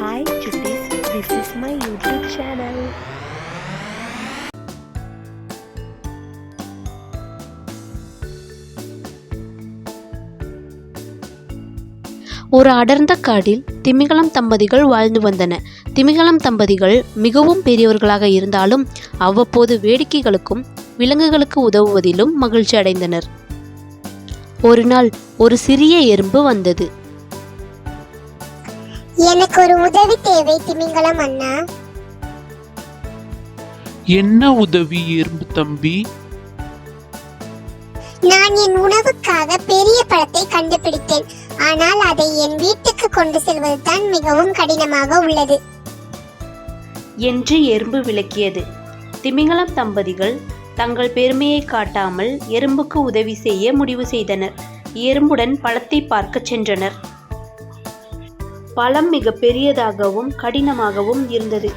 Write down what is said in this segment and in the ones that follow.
Hi Chuttis, this is my YouTube channel. ஒரு அடர்ந்த காடில் திமிங்கலம் தம்பதிகள் வாழ்ந்து வந்தன. திமிங்கலம் தம்பதிகள் மிகவும் பெரியவர்களாக இருந்தாலும் அவ்வப்போது வேடிக்கைகளுக்கும் விலங்குகளுக்கு உதவுவதிலும் மகிழ்ச்சி அடைந்தனர். ஒரு நாள் ஒரு சிறிய எறும்பு வந்தது. எனக்கு ஒரு உதவி தேவை திமிங்கலம் அண்ணா. என்ன உதவி எறும்பு தம்பி? நான் என் உணவுக்காக பெரிய பழத்தை கண்டுபிடித்தேன். ஆனால் அதை என் வீட்டுக்கு கொண்டு செல்வதுதான் மிகவும் கடினமாக உள்ளது என்று எறும்பு விளக்கியது. திமிங்கலம் தம்பதிகள் தங்கள் பெருமையை காட்டாமல் எறும்புக்கு உதவி செய்ய முடிவு செய்தனர். எறும்புடன் பழத்தை பார்க்க சென்றனர். பழம் மிக பெரியதாகவும் கடினமாகவும் இருந்தது.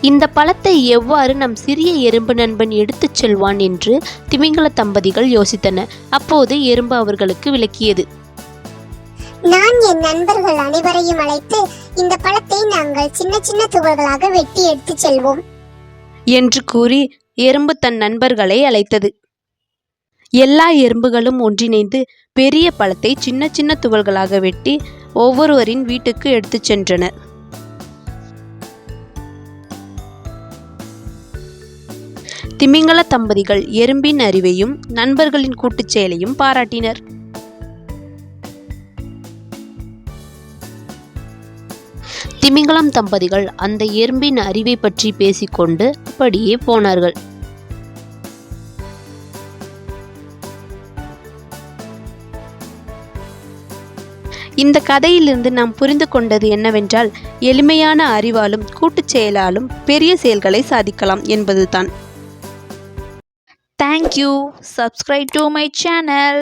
இந்த பழத்தை எவ்வாறு நம் சிறிய எறும்பு நண்பன் எடுத்துச் செல்வான் என்று திமிங்கல தம்பதிகள் யோசித்தனர். அப்போது எறும்பு அவர்களுக்கு விளக்கியது. நான் என் நண்பர்கள் அனைவரையும் அழைத்து இந்த பழத்தை நாங்கள் சின்ன சின்ன துகள்களாக வெட்டி எடுத்துச் செல்வோம் என்று கூறி எறும்பு தன் நண்பர்களை அழைத்தது. எல்லா எறும்புகளும் ஒன்றிணைந்து பெரிய பழத்தை சின்ன சின்ன துகள்களாக வெட்டி ஒவ்வொருவரின் வீட்டுக்கு எடுத்துச் சென்றனர். திமிங்கல தம்பதிகள் எறும்பின் அறிவையும் நண்பர்களின் கூட்டுச் செயலையும் பாராட்டினர். திமிங்கலம் தம்பதிகள் அந்த எறும்பின் அறிவை பற்றி பேசிக்கொண்டு அப்படியே போனார்கள். இந்த கதையிலிருந்து நாம் புரிந்து கொண்டது என்னவென்றால், எளிமையான அறிவாலும் கூட்டுச் செயலாலும் பெரிய செயல்களை சாதிக்கலாம் என்பதுதான். Thank you. Subscribe to my channel.